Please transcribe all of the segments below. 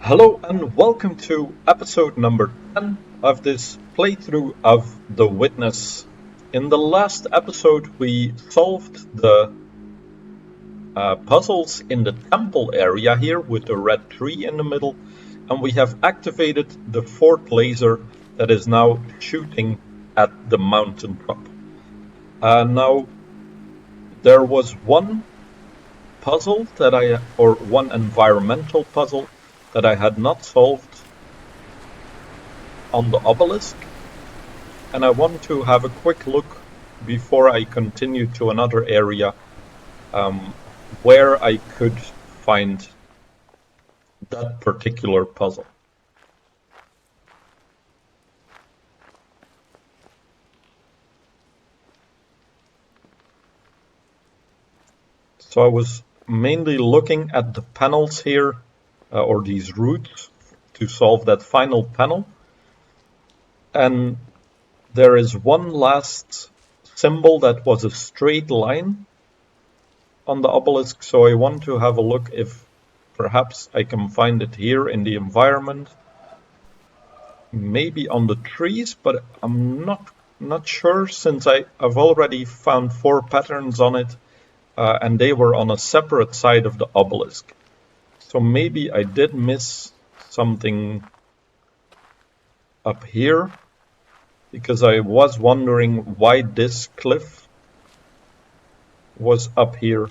Hello and welcome to episode number 10 of this playthrough of The Witness. In the last episode, we solved the puzzles in the temple area here with the red tree in the middle, and we have activated the fourth laser that is now shooting at the mountaintop. Now, there was one puzzle or one environmental puzzle that I had not solved on the obelisk, and I want to have a quick look before I continue to another area where I could find that particular puzzle. So I was mainly looking at the panels here, or these routes, to solve that final panel. And there is one last symbol that was a straight line on the obelisk, so I want to have a look if perhaps I can find it here in the environment. Maybe on the trees, but I'm not sure since I've already found 4 patterns on it, and they were on a separate side of the obelisk. So maybe I did miss something up here, because I was wondering why this cliff was up here.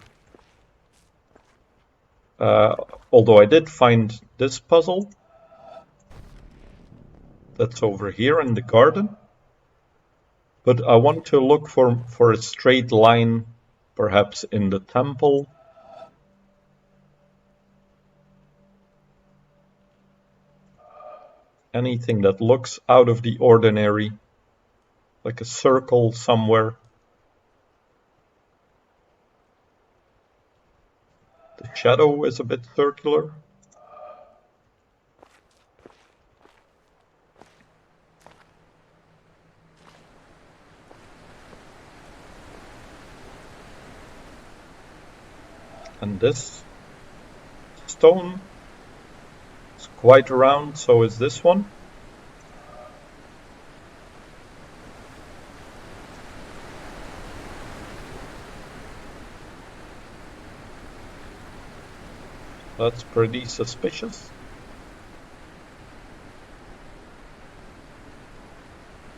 Although I did find this puzzle that's over here in the garden. But I want to look for a straight line, perhaps in the temple. Anything that looks out of the ordinary, like a circle somewhere. The shadow is a bit circular. And this stone is quite round, so is this one. That's pretty suspicious.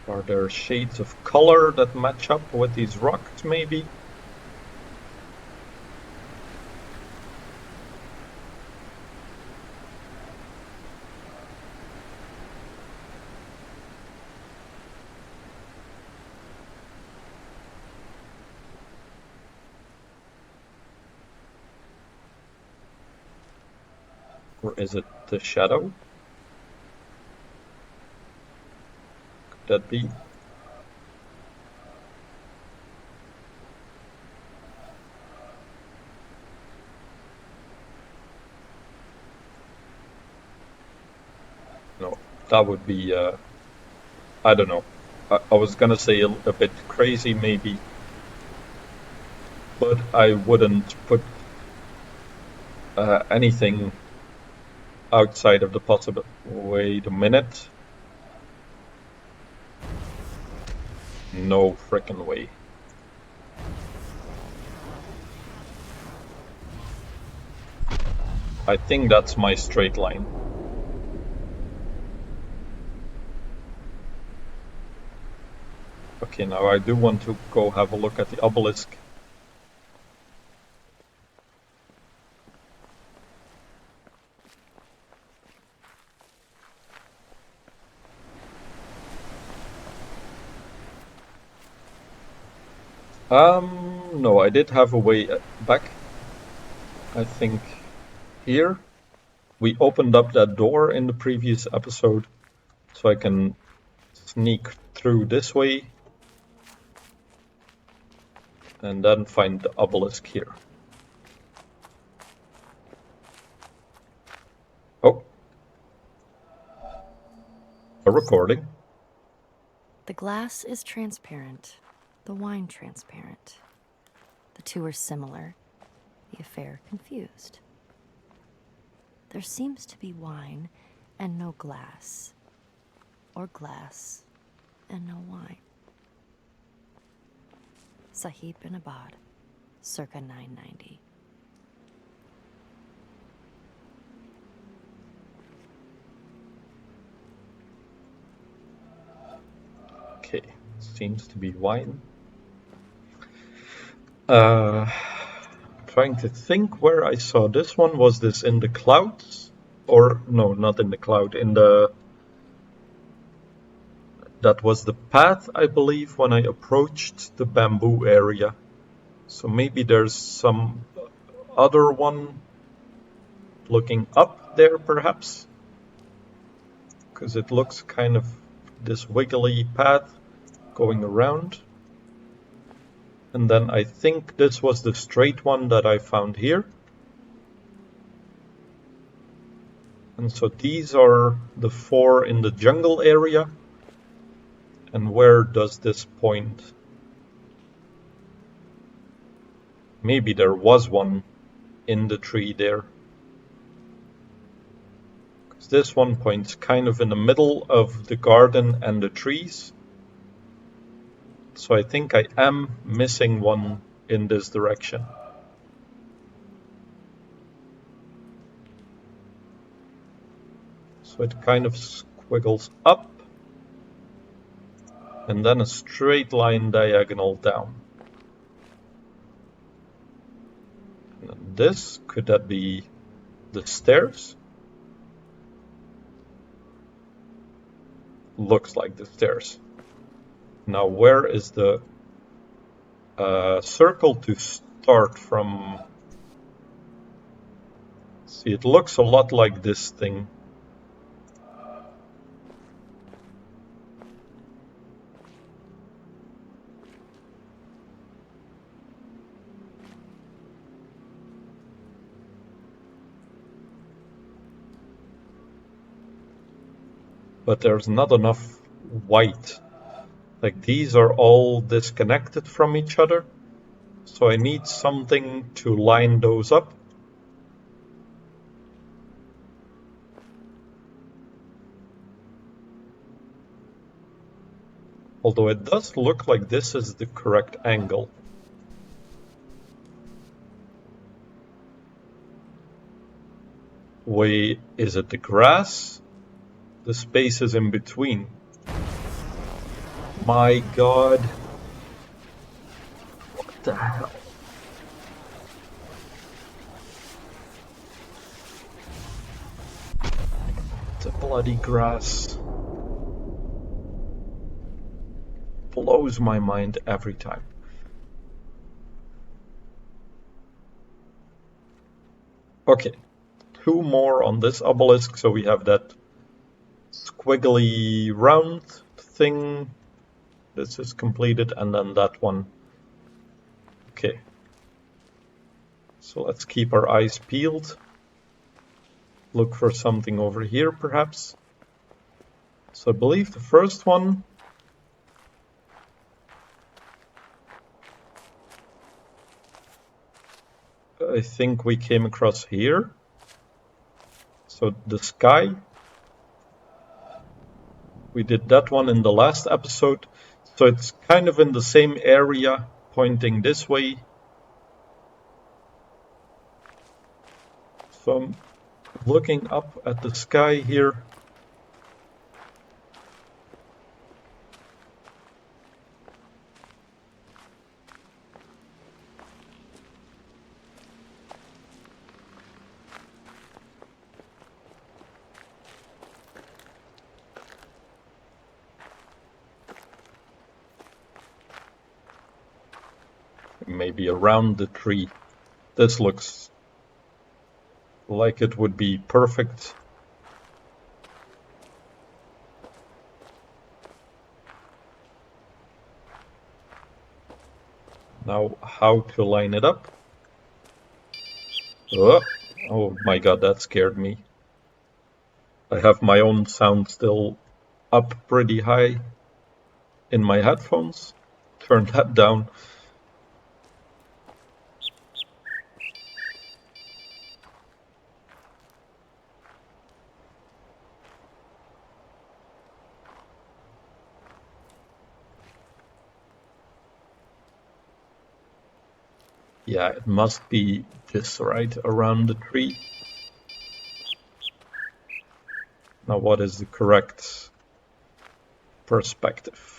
Are there shades of color that match up with these rocks, maybe? Or is it the shadow? Could that be? No, that would be, I don't know. I was gonna say a bit crazy maybe, but I wouldn't put anything outside of the possible. Wait a minute. No frickin' way. I think that's my straight line. Okay, now I do want to go have a look at the obelisk. No, I did have a way back. I think here. We opened up that door in the previous episode, so I can sneak through this way and then find the obelisk here. Oh, a recording. The glass is transparent, the wine transparent. The two are similar, the affair confused. There seems to be wine and no glass, or glass and no wine. Sahib bin Abad, circa 990. Okay, seems to be wine. Trying to think where I saw this one. Was this in the clouds? Or, no, not in the cloud, in the... That was the path, I believe, when I approached the bamboo area. So maybe there's some other one looking up there, perhaps? Because it looks kind of this wiggly path going around. And then I think this was the straight one that I found here. And so these are the 4 in the jungle area. And where does this point? Maybe there was one in the tree there. Because this one points kind of in the middle of the garden and the trees. So I think I am missing one in this direction. So it kind of squiggles up and then a straight line diagonal down. And this, could that be the stairs? Looks like the stairs. Now where is the circle to start from? See, it looks a lot like this thing. But there's not enough white. Like, these are all disconnected from each other. So I need something to line those up. Although it does look like this is the correct angle. Wait, is it the grass? The spaces in between. My God. What the hell? The bloody grass blows my mind every time. Okay, 2 more on this obelisk, so we have that squiggly round thing. This is completed, and then that one. Okay. So let's keep our eyes peeled. Look for something over here, perhaps. So I believe the first one. I think we came across here. So the sky. We did that one in the last episode. So it's kind of in the same area, pointing this way. So I'm looking up at the sky here. Maybe around the tree. This looks like it would be perfect. Now, how to line it up? Oh my God, that scared me. I have my own sound still up pretty high in my headphones. Turn that down. Yeah, it must be this right around the tree. Now, what is the correct perspective?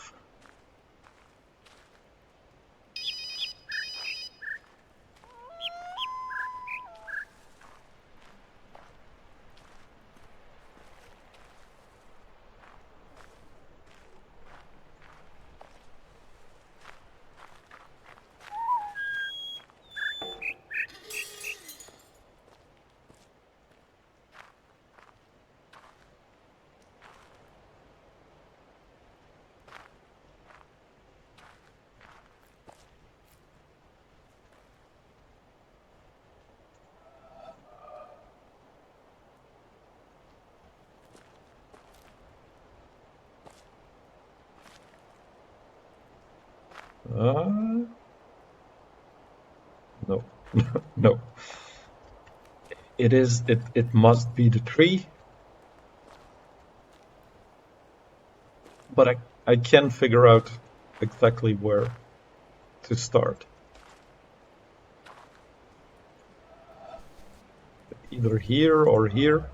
No, no. It must be the tree, but I can't figure out exactly where to start. Either here or here.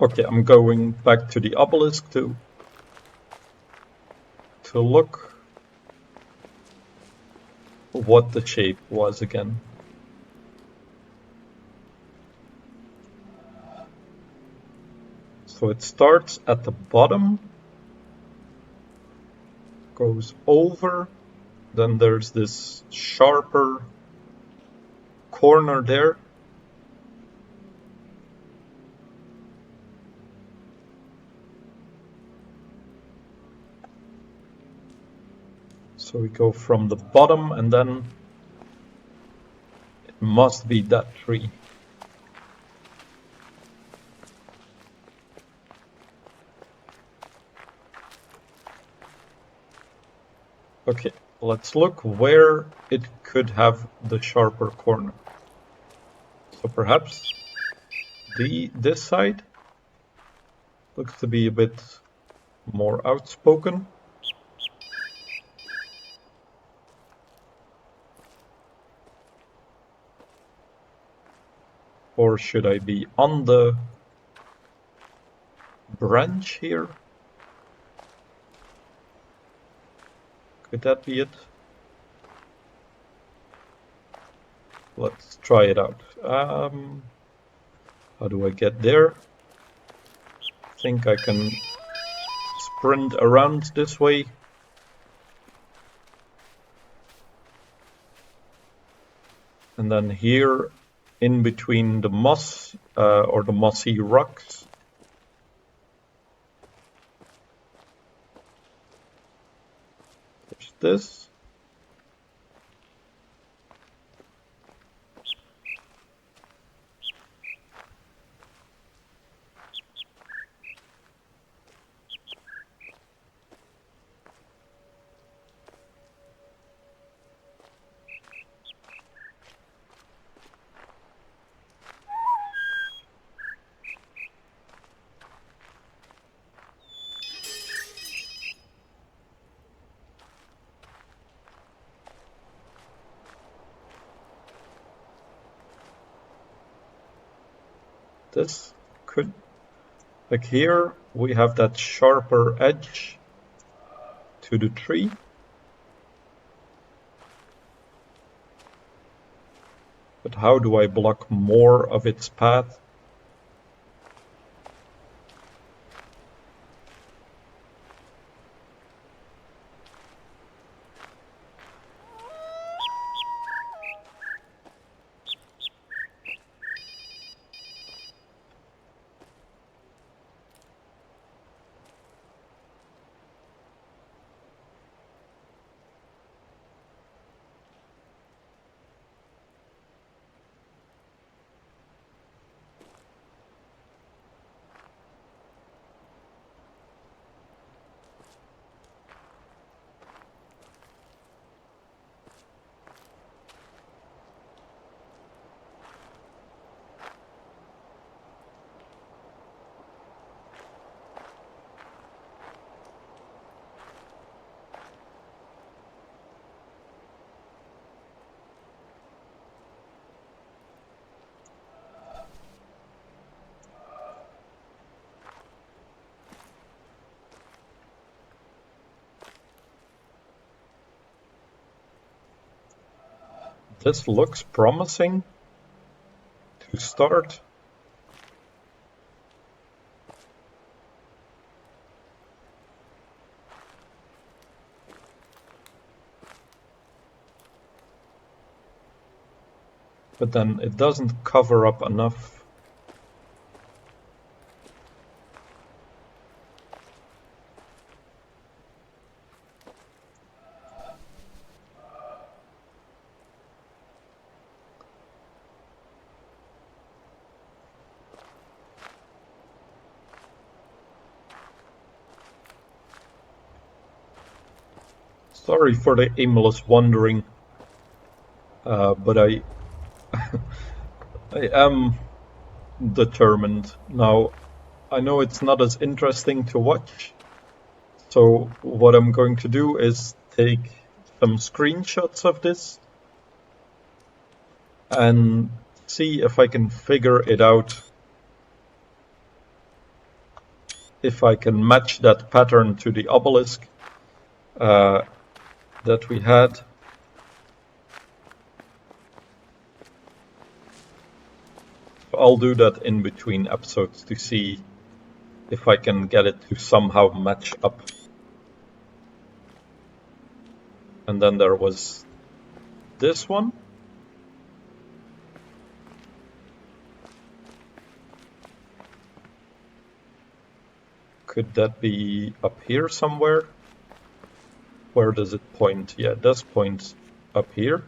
Okay, I'm going back to the obelisk to look what the shape was again. So it starts at the bottom, goes over, then there's this sharper corner there. So we go from the bottom and then it must be that tree. Okay, let's look where it could have the sharper corner. So perhaps this side looks to be a bit more outspoken. Or should I be on the branch here? Could that be it? Let's try it out. How do I get there? I think I can sprint around this way. And then here in between the moss or the mossy rocks. There's this. This could Like here, we have that sharper edge to the tree. But how do I block more of its path? This looks promising to start. But then it doesn't cover up enough. Sorry for the aimless wandering, but I am determined. Now, I know it's not as interesting to watch, so what I'm going to do is take some screenshots of this and see if I can figure it out. If I can match that pattern to the obelisk that we had. I'll do that in between episodes to see if I can get it to somehow match up. And then there was this one. Could that be up here somewhere? Where does it point? Yeah, it does point up here.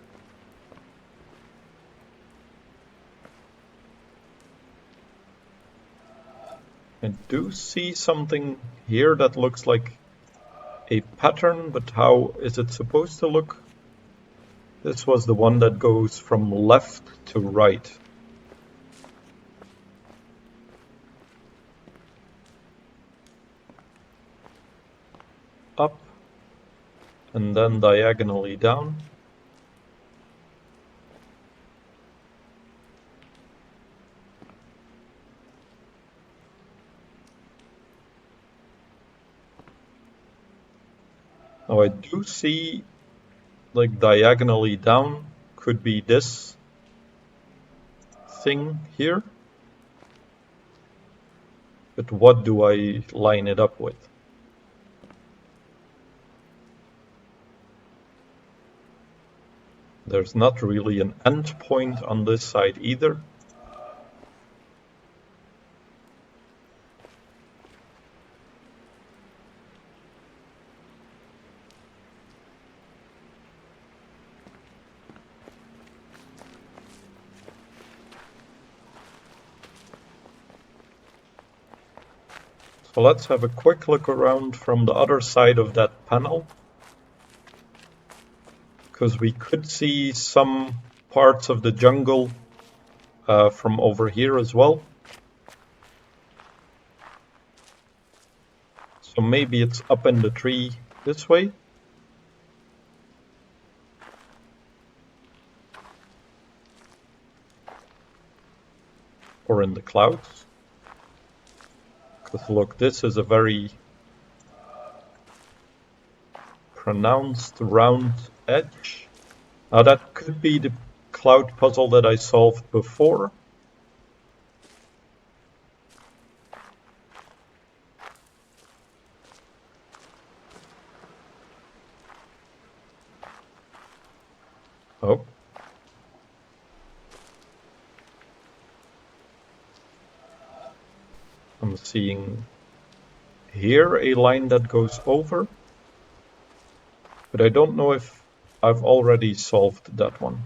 I do see something here that looks like a pattern, but how is it supposed to look? This was the one that goes from left to right. Up and then diagonally down. Now I do see like diagonally down could be this thing here. But what do I line it up with? There's not really an end point on this side either. So let's have a quick look around from the other side of that panel, because we could see some parts of the jungle from over here as well. So maybe it's up in the tree this way. Or in the clouds. Because look, this is a very pronounced round edge. Now that could be the cloud puzzle that I solved before. Oh. I'm seeing here a line that goes over, but I don't know if I've already solved that one.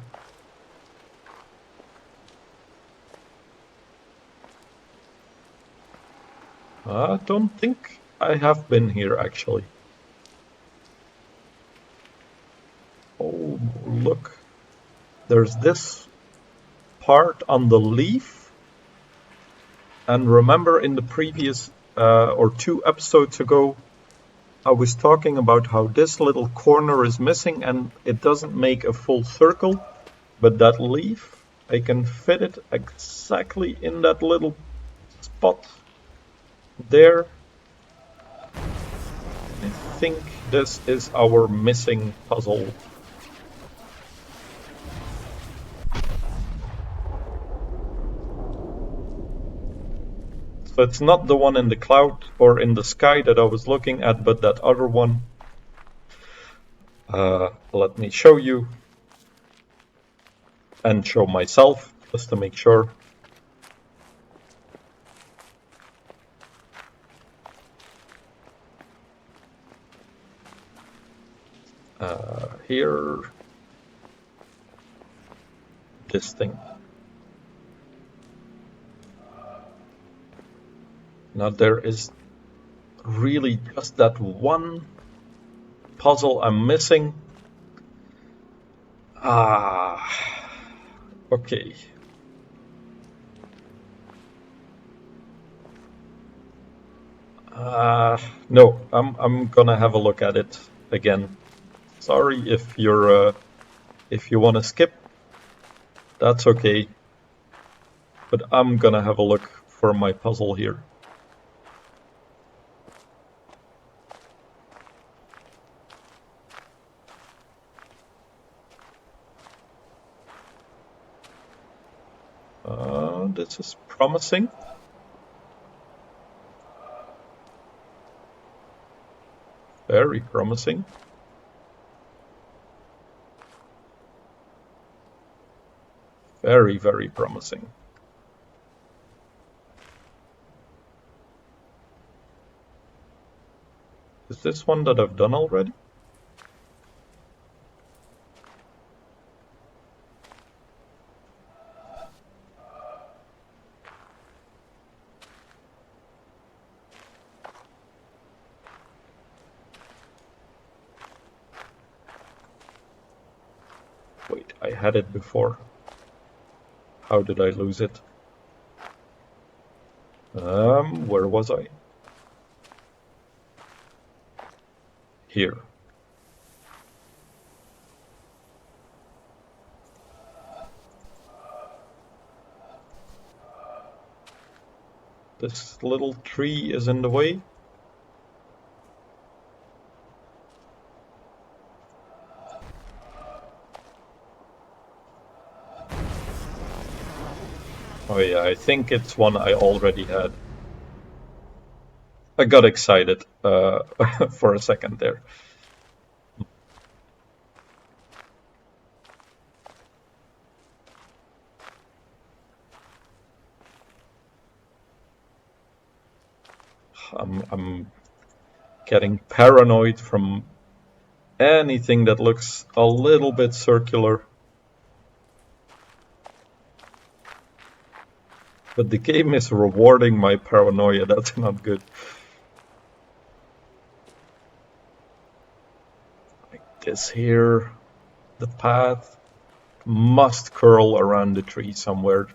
I don't think I have been here actually. Oh, look. There's this part on the leaf. And remember in the previous or 2 episodes ago, I was talking about how this little corner is missing and it doesn't make a full circle, but that leaf, I can fit it exactly in that little spot there. I think this is our missing puzzle. So it's not the one in the cloud or in the sky that I was looking at, but that other one. Let me show you and show myself just to make sure. Here, this thing. Now there is really just that one puzzle I'm missing. Okay. No, I'm gonna have a look at it again. Sorry if you want to skip, that's okay. But I'm gonna have a look for my puzzle here. This is promising. Very promising. Very, very promising. Is this one that I've done already? Wait, I had it before. How did I lose it? Where was I? Here. This little tree is in the way. Oh yeah, I think it's one I already had. I got excited for a second there. I'm getting paranoid from anything that looks a little bit circular. But the game is rewarding my paranoia, that's not good. Like this here, the path must curl around the tree somewhere.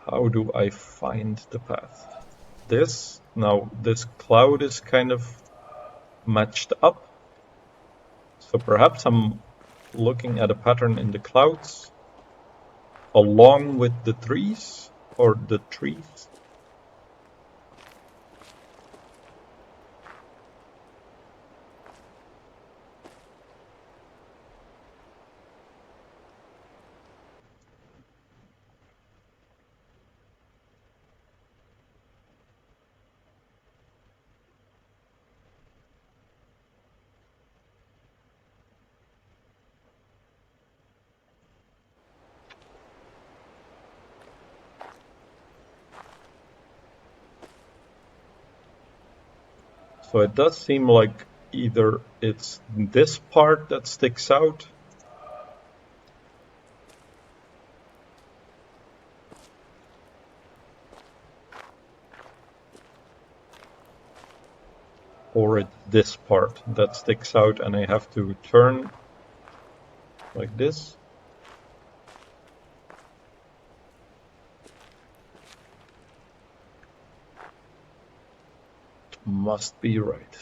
How do I find the path? Now this cloud is kind of matched up. So perhaps I'm looking at a pattern in the clouds along with the trees or the trees. So it does seem like either it's this part that sticks out, or it's this part that sticks out and I have to turn like this. Must be right.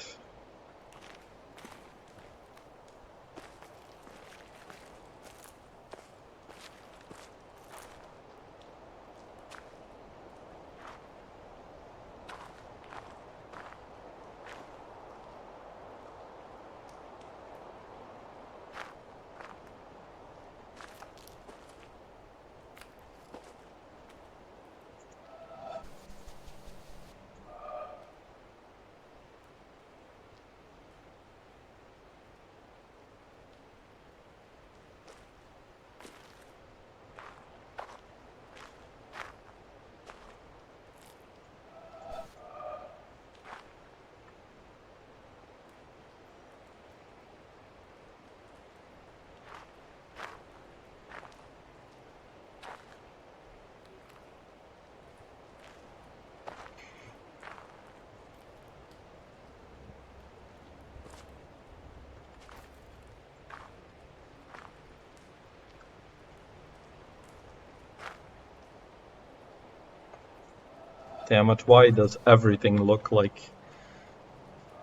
Damn it, why does everything look like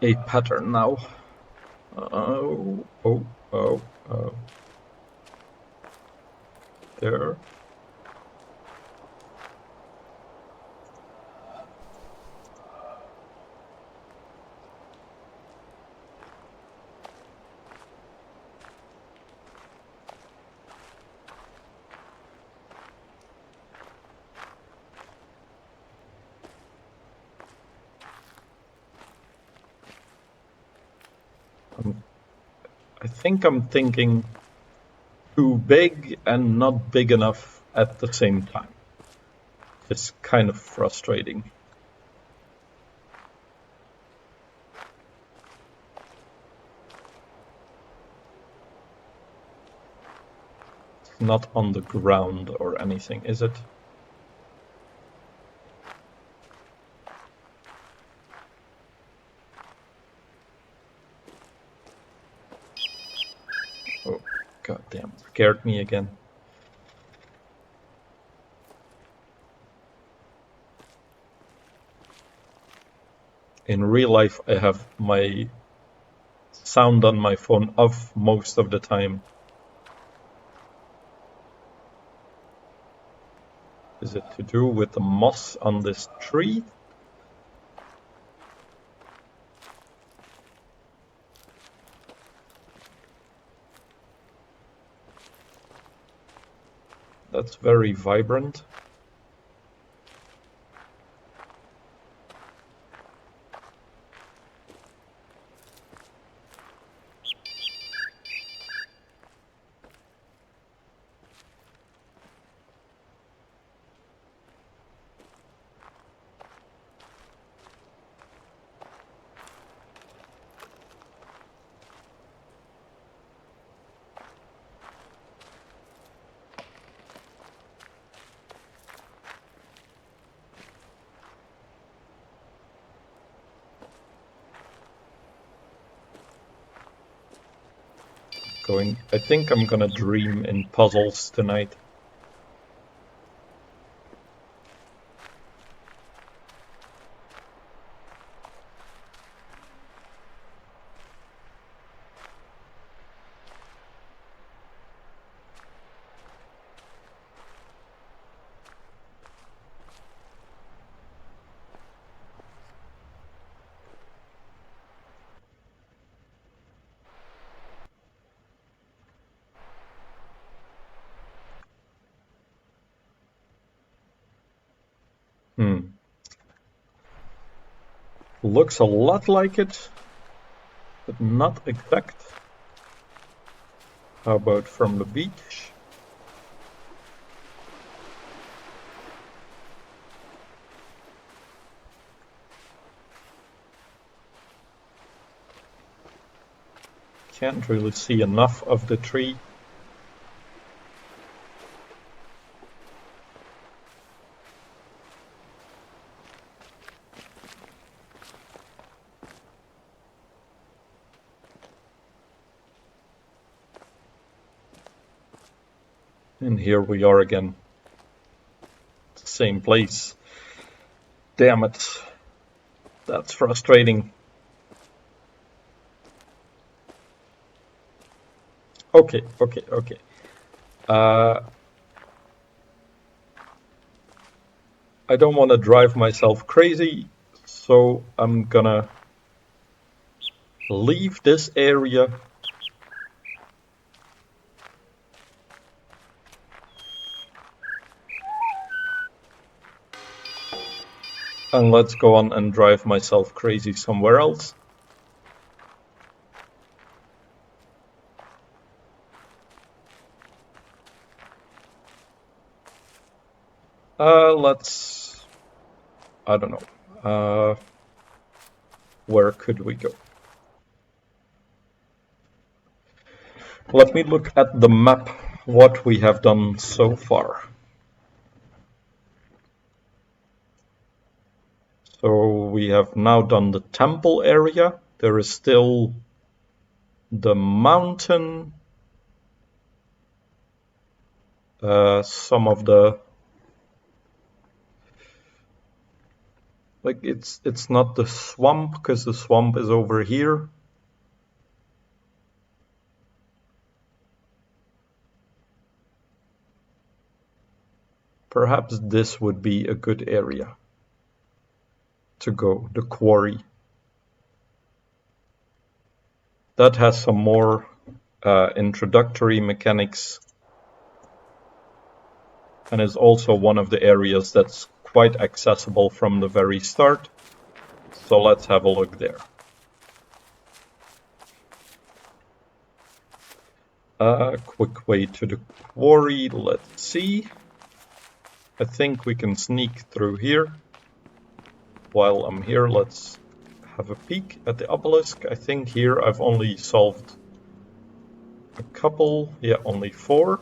a pattern now? Oh, oh, oh, oh. There. I think I'm thinking too big and not big enough at the same time. It's kind of frustrating. It's not on the ground or anything, is it? Oh, goddamn, scared me again. In real life, I have my sound on my phone off most of the time. Is it to do with the moss on this tree? That's very vibrant. I think I'm gonna dream in puzzles tonight. Looks a lot like it, but not exact. How about from the beach? Can't really see enough of the tree. And here we are again. Same place. Damn it. That's frustrating. Okay. I don't want to drive myself crazy, so I'm gonna leave this area. And let's go on and drive myself crazy somewhere else. I don't know. Where could we go? Let me look at the map, what we have done so far. So we have now done the temple area. There is still the mountain, some of the, like it's not the swamp because the swamp is over here. Perhaps this would be a good area to go, the quarry. That has some more introductory mechanics and is also one of the areas that's quite accessible from the very start. So let's have a look there. Quick way to the quarry, let's see. I think we can sneak through here. While I'm here, let's have a peek at the obelisk. I think here I've only solved a couple, yeah, only 4.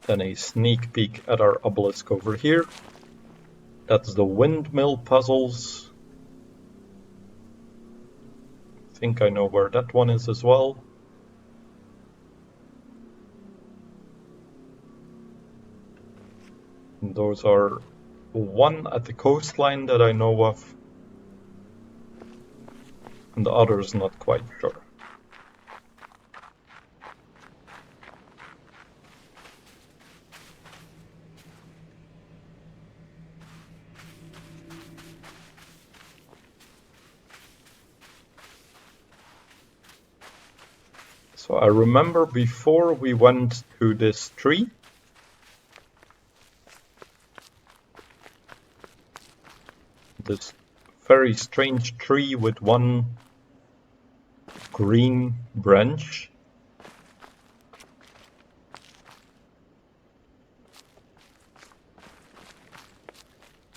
Then a sneak peek at our obelisk over here. That's the windmill puzzles. I think I know where that one is as well. And those are one at the coastline that I know of, and the other is not quite sure. So I remember before we went to this tree, this very strange tree with one green branch.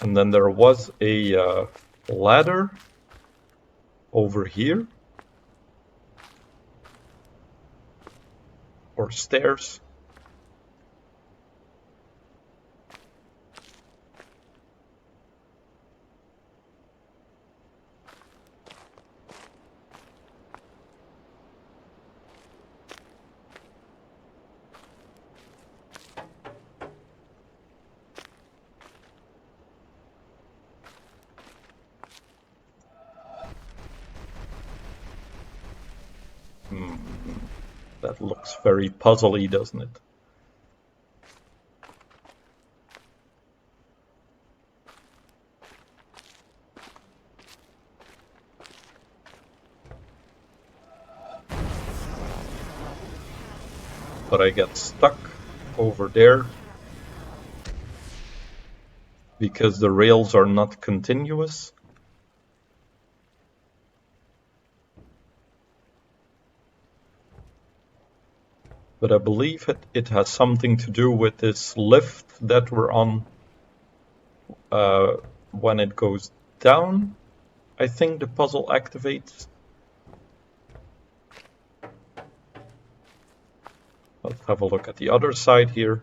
And then there was a ladder over here. Or stairs. That looks very puzzly, doesn't it? but I get stuck over there because the rails are not continuous. But I believe it has something to do with this lift that we're on when it goes down. I think the puzzle activates. Let's have a look at the other side here.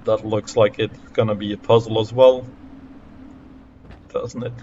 That looks like it's gonna be a puzzle as well, doesn't it?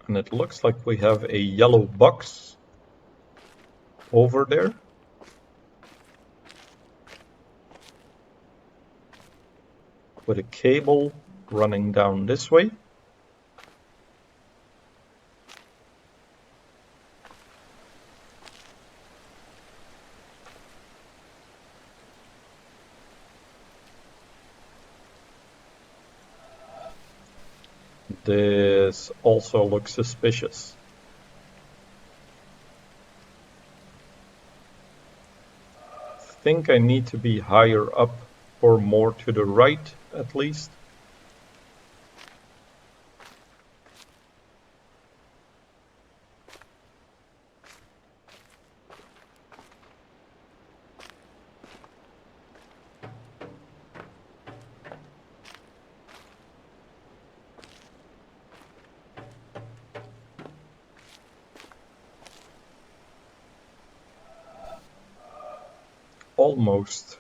And it looks like we have a yellow box over there. With a cable running down this way. This also looks suspicious. I think I need to be higher up or more to the right at least. Almost.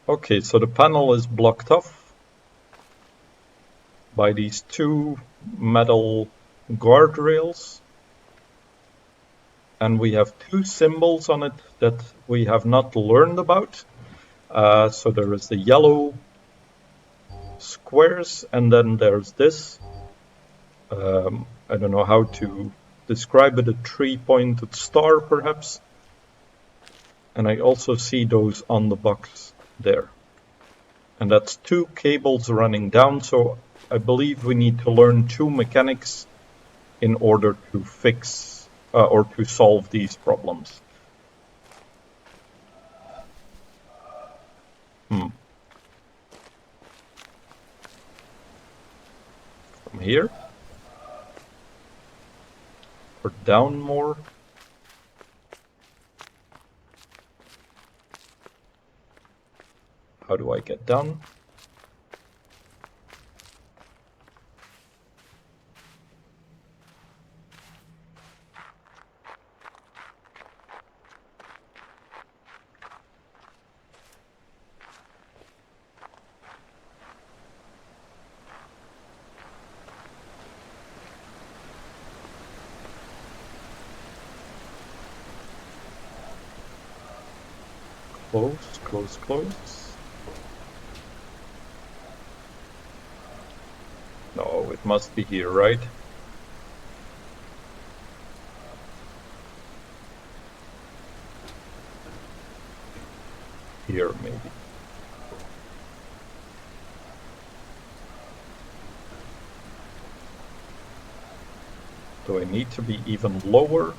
Okay, so the panel is blocked off by these two metal guardrails. And we have two symbols on it that we have not learned about. So there is the yellow squares, and then there's this. I don't know how to describe it, a three-pointed star perhaps. And I also see those on the box there. And that's two cables running down, so I believe we need to learn two mechanics in order to fix or to solve these problems. From here? Or down more? How do I get down? Close, close, close. No, it must be here, right? Here, maybe. Do I need to be even lower?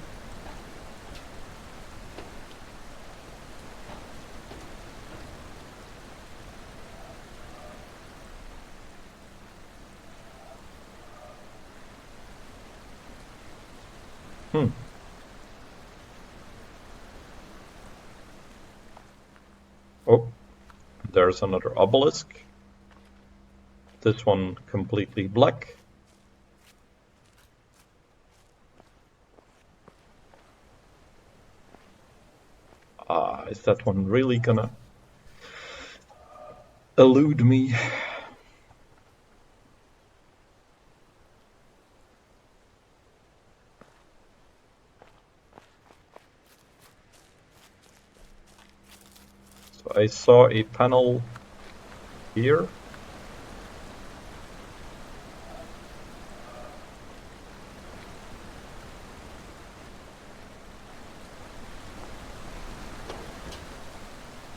Hmm. Oh, there's another obelisk. This one completely black. Is that one really gonna elude me? So I saw a panel here.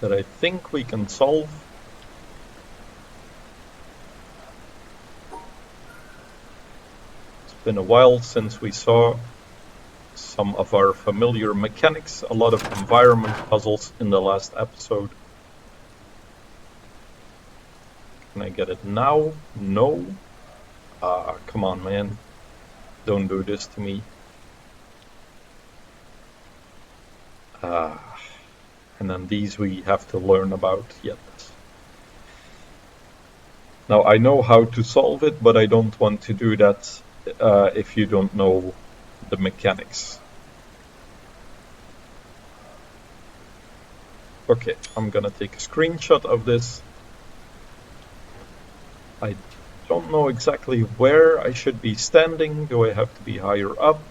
That I think we can solve. It's been a while since we saw some of our familiar mechanics, a lot of environment puzzles in the last episode. Can I get it now? No. Come on, man. Don't do this to me. And then these we have to learn about yet. Now I know how to solve it, but I don't want to do that if you don't know the mechanics. Okay, I'm gonna take a screenshot of this. I don't know exactly where I should be standing. Do I have to be higher up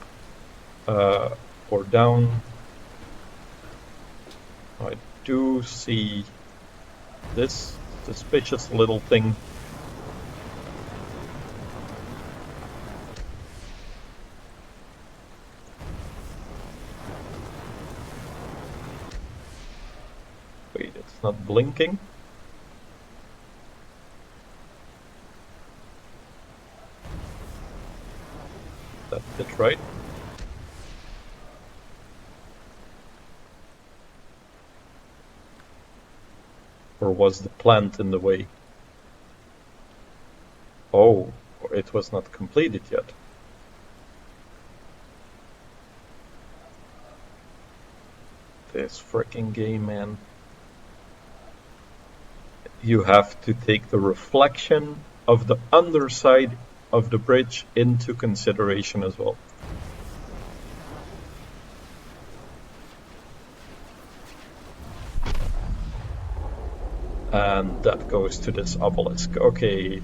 or down? I do see this suspicious little thing. Wait, it's not blinking. That's it, right? Or was the plant in the way? Oh, it was not completed yet. This freaking game, man. You have to take the reflection of the underside of the bridge into consideration as well. And that goes to this obelisk. Okay,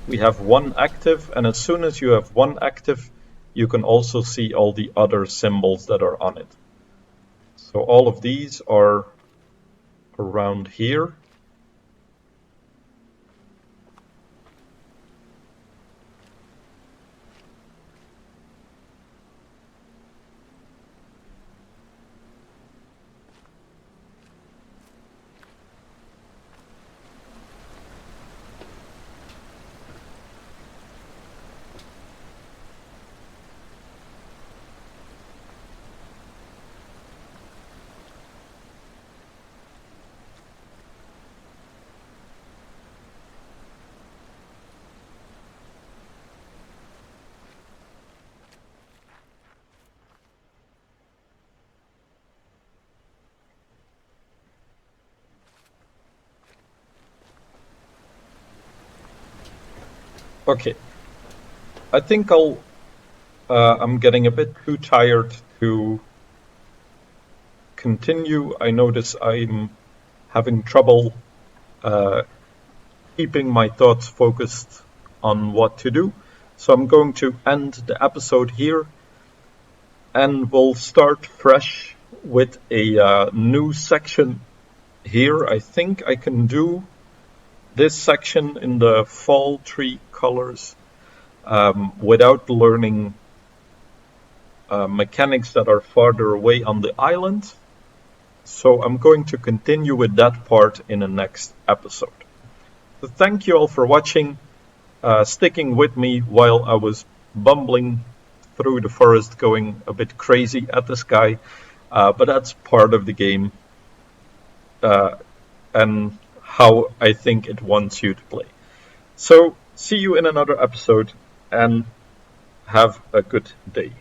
we have one active, and as soon as you have one active, you can also see all the other symbols that are on it. So all of these are around here. Okay, I think I'm getting a bit too tired to continue. I notice I'm having trouble keeping my thoughts focused on what to do. So I'm going to end the episode here, and we'll start fresh with a new section here. I think I can do this section in the fall tree colors without learning mechanics that are farther away on the island. So I'm going to continue with that part in the next episode. So thank you all for watching, sticking with me while I was bumbling through the forest, going a bit crazy at the sky. But that's part of the game and how I think it wants you to play. So see you in another episode and have a good day.